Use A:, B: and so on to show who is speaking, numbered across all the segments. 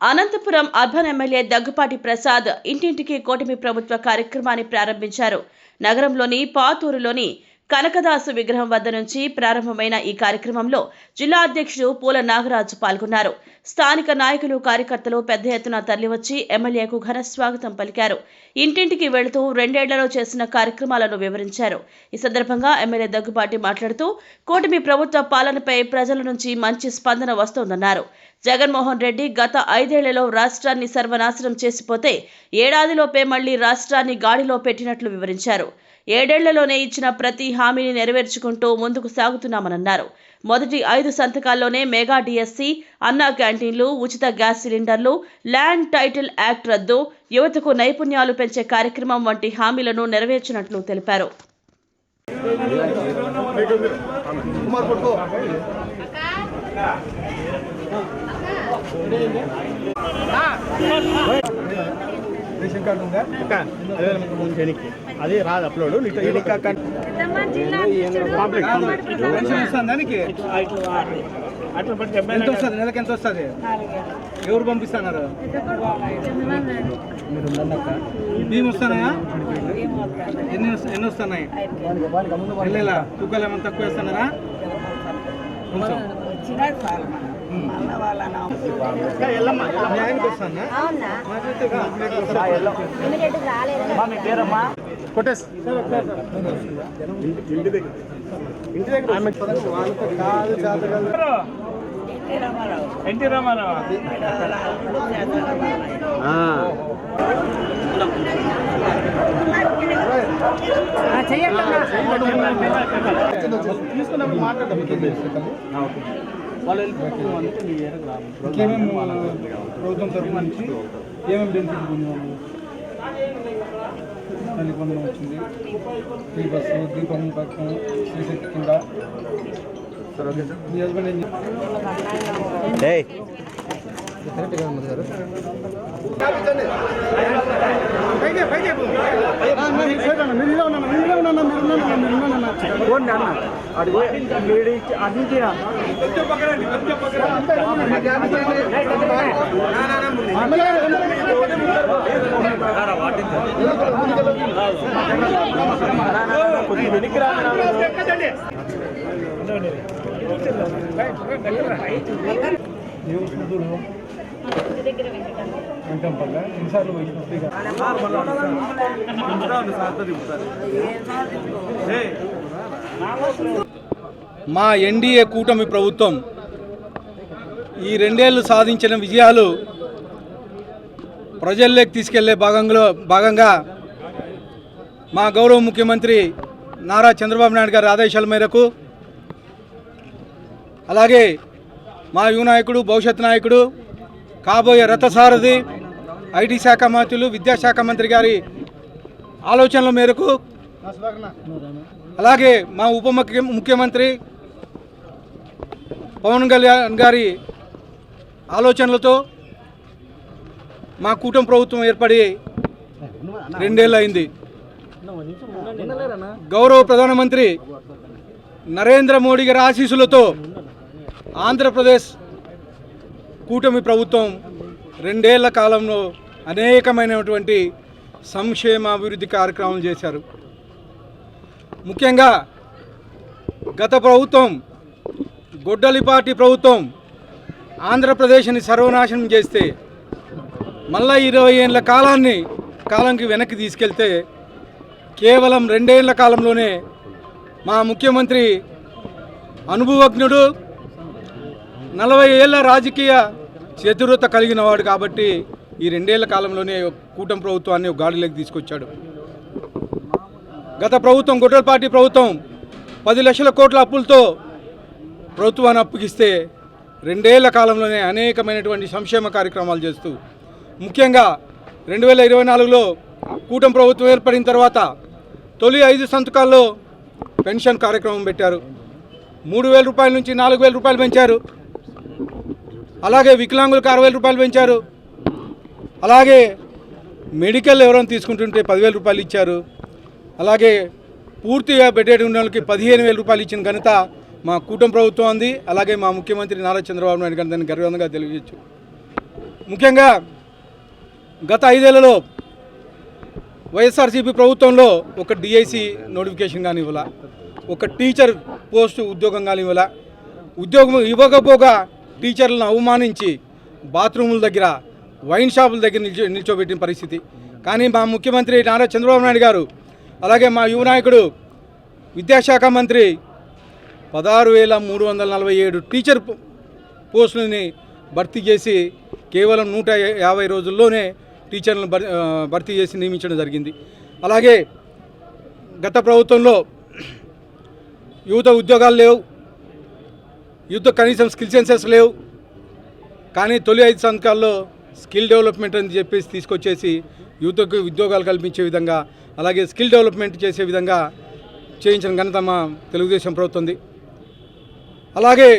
A: Anantapuram urban MLA Daggubati Prasad ఇంటింటికి కూటమి ప్రభుత్వ కార్యక్రమాన్ని ప్రారంభించారు. నగరంలోని పాతూరులోని కనకదాసు విగ్రహం వద్ద నుంచి ప్రారంభమైన ఈ కార్యక్రమంలో జిల్లా అధ్యక్షుడు పూల నాగరాజు పాల్గొన్నారు. స్థానిక నాయకులు, కార్యకర్తలు పెద్ద ఎత్తున తరలివచ్చి ఎమ్మెల్యేకు ఘన స్వాగతం పలికారు. ఇంటింటికి వెళుతూ 2 ఏళ్లలో చేసిన కార్యక్రమాలను వివరించారు. ఈ సందర్భంగా ఎమ్మెల్యే దగ్గుపాటి మాట్లాడుతూ కూటమి ప్రభుత్వ పాలనపై ప్రజల నుంచి మంచి స్పందన వస్తోందన్నారు. జగన్మోహన్ రెడ్డి గత 5 ఏళ్లలో రాష్ట్రాన్ని సర్వనాశనం చేసిపోతే ఏడాదిలోపే మళ్లీ రాష్ట్రాన్ని గాడిలో పెట్టినట్లు వివరించారు. 7 ఏళ్లలోనే ఇచ్చిన ప్రతి హామీని నెరవేర్చుకుంటూ ముందుకు సాగుతున్నామన్నారు. మొదటి 5 సంతకాల్లోనే మెగా డిఎస్సి, అన్నా క్యాంటీన్లు, ఉచిత గ్యాస్ సిలిండర్లు, ల్యాండ్ టైటిల్ యాక్ట్ రద్దు, యువతకు నైపుణ్యాలు పెంచే కార్యక్రమం వంటి హామీలను నెరవేర్చినట్లు తెలిపారు.
B: రేషన్ కార్డు ఉందా అది రాదు అప్లోడ్ ఎంత వస్తుంది, నెలకి ఎంత వస్తుంది, ఎవరు పంపిస్తున్నారు, బియ్యం వస్తున్నాయా, ఎన్ని వస్తున్నాయి, నెలలా తూకాలు ఏమైనా తక్కువ వేస్తున్నారా, కొంచెం ఎన్టీ రామారావు తీసుకున్నప్పుడు మాట్లాడతాం. ఇంకేమేమి ప్రభుత్వం తరఫు నుంచి ఏమేమి బెనిఫిట్ పొందాము? తల్లి పొందడం వచ్చింది, ఫ్రీ బస్సు, దీపం పథకం, శ్రీశక్తి కింద. మీ హస్బెండ్ ఏం మా ఎన్డీఏ కూటమి ప్రభుత్వం ఈ 2 ఏళ్లు సాధించిన విజయాలు ప్రజల్లోకి తీసుకెళ్లే భాగంగా మా గౌరవ ముఖ్యమంత్రి నారా చంద్రబాబు నాయుడు గారి ఆదేశాల మేరకు, అలాగే మా యువ నాయకుడు, భవిష్యత్ నాయకుడు, కాబోయే రథసారథి, ఐటీ శాఖ మంత్రులు, విద్యాశాఖ మంత్రి గారి ఆలోచనల మేరకు, అలాగే మా ఉప ముఖ్యమంత్రి పవన్ కళ్యాణ్ గారి ఆలోచనలతో మా కూటమి ప్రభుత్వం ఏర్పడి 2 ఏళ్ళు అయింది. గౌరవ ప్రధానమంత్రి నరేంద్ర మోడీ గారి ఆశీస్సులతో ఆంధ్రప్రదేశ్ కూటమి ప్రభుత్వం 2 ఏళ్ల కాలంలో అనేకమైనటువంటి సంక్షేమ అభివృద్ధి కార్యక్రమాలు చేశారు. ముఖ్యంగా గత ప్రభుత్వం, గొడ్డలిపాటి ప్రభుత్వం ఆంధ్రప్రదేశ్ని సర్వనాశనం చేస్తే మళ్ళా 20 ఏళ్ల కాలానికి వెనక్కి తీసుకెళ్తే కేవలం 2 ఏళ్ల కాలంలోనే మా ముఖ్యమంత్రి అనుభవజ్ఞుడు, 40 ఏళ్ల రాజకీయ చతురత కలిగిన వాడు కాబట్టి ఈ 2 ఏళ్ల కాలంలోనే కూటమి ప్రభుత్వాన్ని గాడిలోకి తీసుకొచ్చాడు. గత ప్రభుత్వం, గొడ్డలిపాటి ప్రభుత్వం 10 లక్షల కోట్ల అప్పులతో ప్రభుత్వాన్ని అప్పగిస్తే 2 ఏళ్ల కాలంలోనే అనేకమైనటువంటి సంక్షేమ కార్యక్రమాలు చేస్తూ, ముఖ్యంగా 2024లో కూటమి ప్రభుత్వం ఏర్పడిన తర్వాత తొలి 5 సంతకాల్లో పెన్షన్ కార్యక్రమం పెట్టారు. 3,000 రూపాయల నుంచి 4,000 రూపాయలు పెంచారు. అలాగే వికలాంగులకు 6,000 రూపాయలు పెంచారు. అలాగే మెడికల్ ఎవరైనా తీసుకుంటుంటే 10,000 రూపాయలు ఇచ్చారు. అలాగే పూర్తిగా బెడెడ్ ఉన్న వాళ్ళకి 15,000 రూపాయలు ఇచ్చిన ఘనత మా కూటమి ప్రభుత్వం ఉంది. అలాగే మా ముఖ్యమంత్రి నారా చంద్రబాబు నాయుడు గారు దాన్ని గర్వంగా తెలియజేయచ్చు. ముఖ్యంగా గత 5 ఏళ్లలో వైఎస్ఆర్సీపీ ప్రభుత్వంలో ఒక డిఐసి నోటిఫికేషన్ కానీ ఇవ్వాల, ఒక టీచర్ పోస్టు ఉద్యోగం కానీ ఇవ్వాల. ఉద్యోగం ఇవ్వకపోగా టీచర్లను అవమానించి బాత్రూముల దగ్గర, వైన్ షాపుల దగ్గర నిల్చోబెట్టిన పరిస్థితి. కానీ మా ముఖ్యమంత్రి నారా చంద్రబాబు నాయుడు గారు, అలాగే మా యువ నాయకుడు విద్యాశాఖ మంత్రి 16,347 టీచర్ పోస్టులని భర్తీ చేసి కేవలం 150 రోజుల్లోనే టీచర్లను భర్తీ చేసి నియమించడం జరిగింది. అలాగే గత ప్రభుత్వంలో యువత ఉద్యోగాలు లేవు, యువత కనీసం స్కిల్ సెన్సెస్ లేవు. కానీ తొలి 5 సంవత్సరాల్లో స్కిల్ డెవలప్మెంట్ అని చెప్పేసి తీసుకొచ్చేసి యువతకు ఉద్యోగాలు కల్పించే విధంగా, అలాగే స్కిల్ డెవలప్మెంట్ చేసే విధంగా చేయించిన ఘనత మా తెలుగుదేశం ప్రభుత్వంది. అలాగే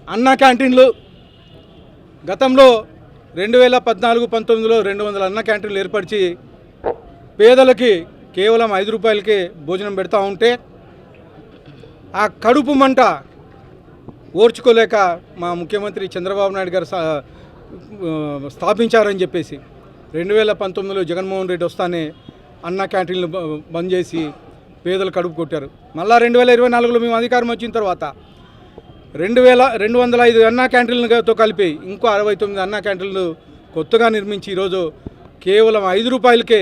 B: అన్నా క్యాంటీన్లు గతంలో 2014-19లో 200 అన్న క్యాంటీన్లు ఏర్పరిచి పేదలకి కేవలం 5 రూపాయలకే భోజనం పెడతా ఉంటే ఆ కడుపు మంట ఓర్చుకోలేక మా ముఖ్యమంత్రి చంద్రబాబు నాయుడు గారు స్థాపించారని చెప్పేసి 2019లో జగన్మోహన్ రెడ్డి వస్తానే అన్న క్యాంటీన్లు బంద్ చేసి పేదలు కడుపు కొట్టారు. మళ్ళా 2024లో మేము అధికారం వచ్చిన తర్వాత 2,205 అన్నా క్యాంటీన్లతో కలిపి ఇంకో 69 అన్నా క్యాంటీన్లు కొత్తగా నిర్మించి ఈరోజు కేవలం 5 రూపాయలకే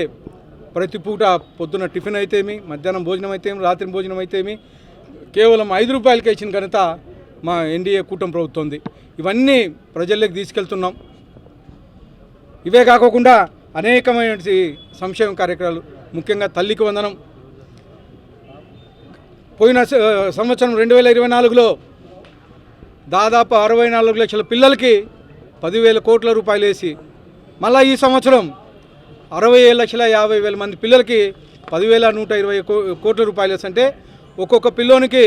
B: ప్రతి పూట పొద్దున్న టిఫిన్ అయితేమి, మధ్యాహ్నం భోజనం అయితేమి, రాత్రి భోజనం అయితేమి కేవలం 5 రూపాయలకే ఇచ్చిన ఘనత మా ఎన్డీఏ కూటమి ప్రభుత్వంది. ఇవన్నీ ప్రజల్లోకి తీసుకెళ్తున్నాం. ఇవే కాకుండా అనేకమైన సంక్షేమ కార్యక్రమాలు, ముఖ్యంగా తల్లికి వందనం. పోయిన సంవత్సరం 2024లో దాదాపు 64 లక్షల పిల్లలకి 10,000 కోట్ల రూపాయలు వేసి, మళ్ళీ ఈ సంవత్సరం 67,50,000 మంది పిల్లలకి 10,120 కోట్ల రూపాయలు వేసి, అంటే ఒక్కొక్క పిల్లోనికి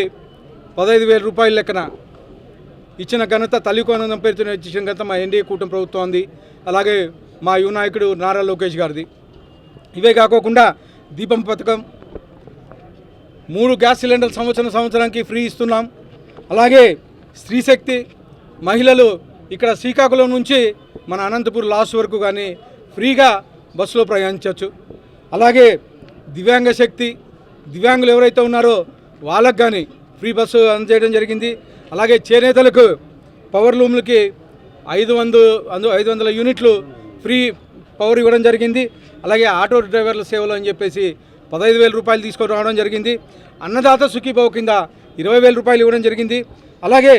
B: 15,000 రూపాయల లెక్కన ఇచ్చిన ఘనత తల్లికి వందనం పేరుతో ఇచ్చిన ఘనత మా ఎన్డీఏ కూటమి ప్రభుత్వం ఉంది. అలాగే మా యువ నాయకుడు నారా లోకేష్ గారిది. ఇవే కాకుండా దీపం పథకం, 3 గ్యాస్ సిలిండర్లు సంవత్సరానికి ఫ్రీ ఇస్తున్నాం. అలాగే స్త్రీశక్తి మహిళలు ఇక్కడ శ్రీకాకుళం నుంచి మన అనంతపూర్ లాస్ట్ వరకు కానీ ఫ్రీగా బస్సులో ప్రయాణించవచ్చు. అలాగే దివ్యాంగ శక్తి, దివ్యాంగులు ఎవరైతే ఉన్నారో వాళ్ళకు కానీ ఫ్రీ బస్సు అందజేయడం జరిగింది. అలాగే చేనేతలకు పవర్ లూమ్లకి 500 యూనిట్లు ఫ్రీ పవర్ ఇవ్వడం జరిగింది. అలాగే ఆటో డ్రైవర్ల సేవలు అని చెప్పేసి 15,000 రూపాయలు తీసుకొని రావడం జరిగింది. అన్నదాత సుఖీభావ కింద 20,000 రూపాయలు ఇవ్వడం జరిగింది. అలాగే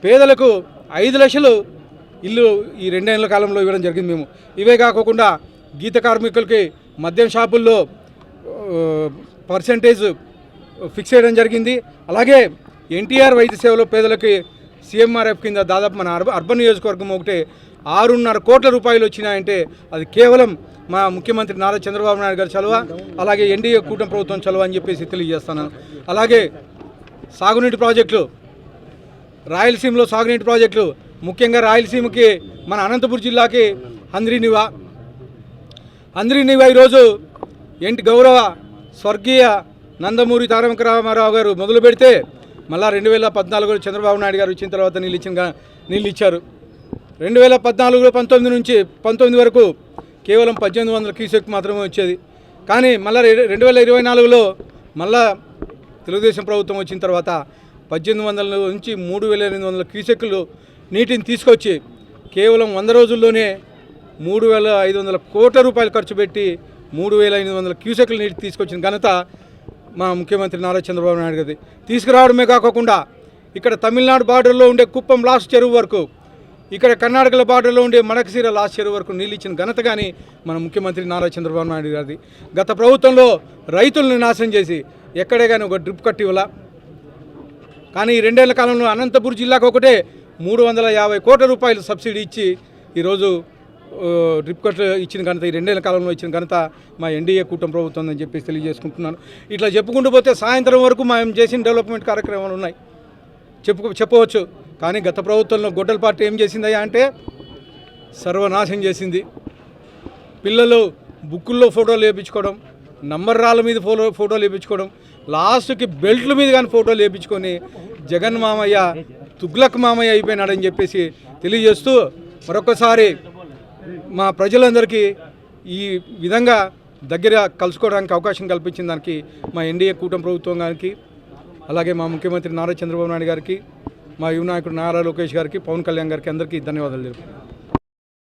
B: పేదలకు 5 లక్షలు ఇల్లు ఈ 2 ఏళ్ల కాలంలో ఇవ్వడం జరిగింది మేము. ఇవే కాకుండా గీత కార్మికులకి మద్యం షాపుల్లో పర్సెంటేజ్ ఫిక్స్ చేయడం జరిగింది. అలాగే ఎన్టీఆర్ వైద్య సేవలో పేదలకి సీఎంఆర్ఎఫ్ కింద దాదాపు మన అర్బన్ నియోజకవర్గం ఒకటే 6.5 కోట్ల రూపాయలు వచ్చినాయంటే అది కేవలం మా ముఖ్యమంత్రి నారా చంద్రబాబు నాయుడు గారి చలువ, అలాగే ఎన్డీఏ కూటమి ప్రభుత్వం చలువ అని చెప్పేసి తెలియజేస్తాను. అలాగే సాగునీటి ప్రాజెక్టులు, రాయలసీమలో సాగునీటి ప్రాజెక్టులు, ముఖ్యంగా రాయలసీమకి మన అనంతపురం జిల్లాకి హంద్రీనివా ఈరోజు గౌరవ స్వర్గీయ నందమూరి తారక రామారావు గారు మొదలు పెడితే మళ్ళా 2014లో చంద్రబాబు నాయుడు గారు వచ్చిన తర్వాత నీళ్ళు ఇచ్చారు. 2014-19 నుంచి 19 వరకు కేవలం 1,800 క్యూసెక్ మాత్రమే వచ్చేది. కానీ మళ్ళీ 2024లో మళ్ళా తెలుగుదేశం ప్రభుత్వం వచ్చిన తర్వాత 1,800 నుంచి 3,800 క్యూసెక్లు నీటిని తీసుకొచ్చి కేవలం 100 రోజుల్లోనే 3,500 కోట్ల రూపాయలు ఖర్చు పెట్టి 3,500 క్యూసెక్లు నీటి తీసుకొచ్చిన ఘనత మా ముఖ్యమంత్రి నారా చంద్రబాబు నాయుడు గారిది. తీసుకురావడమే కాకుండా ఇక్కడ తమిళనాడు బార్డర్లో ఉండే కుప్పం లాస్ట్ చెరువు వరకు, ఇక్కడ కర్ణాటకల బార్డర్లో ఉండే మడకశీర లాస్ట్ చెరువు వరకు నీళ్ళు ఇచ్చిన ఘనత కానీ మన ముఖ్యమంత్రి నారా చంద్రబాబు నాయుడు గారిది. గత ప్రభుత్వంలో రైతులను నాశనం చేసి ఎక్కడే కానీ ఒక డ్రిప్ కట్టి ఇవ్వాల. కానీ ఈ 2 ఏళ్ల కాలంలో అనంతపురం జిల్లాకు ఒకటే 350 కోట్ల రూపాయలు సబ్సిడీ ఇచ్చి ఈరోజు డ్రిప్ కట్ ఇచ్చిన ఘనత, ఈ 2 ఏళ్ల కాలంలో ఇచ్చిన ఘనత మా ఎన్డీఏ కూటమి ప్రభుత్వం అని చెప్పేసి తెలియజేసుకుంటున్నాను. ఇట్లా చెప్పుకుంటూ పోతే సాయంత్రం వరకు మేము చేసిన డెవలప్మెంట్ కార్యక్రమాలు ఉన్నాయి చెప్పవచ్చు. కానీ గత ప్రభుత్వంలో గొడ్డల పార్టీ ఏం చేసిందయ్యా అంటే సర్వనాశనం చేసింది. పిల్లలు బుక్కుల్లో ఫోటోలు వేయించుకోవడం, నంబర్ రాళ్ళ మీద ఫోటోలు వేయించుకోవడం, లాస్ట్కి బెల్ట్ల మీద కానీ ఫోటోలు వేయించుకొని జగన్ మామయ్య తుగ్లక్ మామయ్య అయిపోయినాడని చెప్పేసి తెలియజేస్తూ మరొకసారి మా ప్రజలందరికీ ఈ విధంగా దగ్గర కలుసుకోవడానికి అవకాశం కల్పించిన దానికి మా ఎన్డీఏ కూటమి ప్రభుత్వం గారికి, అలాగే మా ముఖ్యమంత్రి నారా చంద్రబాబు నాయుడు గారికి, మా యువ నాయకుడు నారా లోకేష్ గారికి, పవన్ కళ్యాణ్ గారికి అందరికీ ధన్యవాదాలు తెలుపుతున్నాను.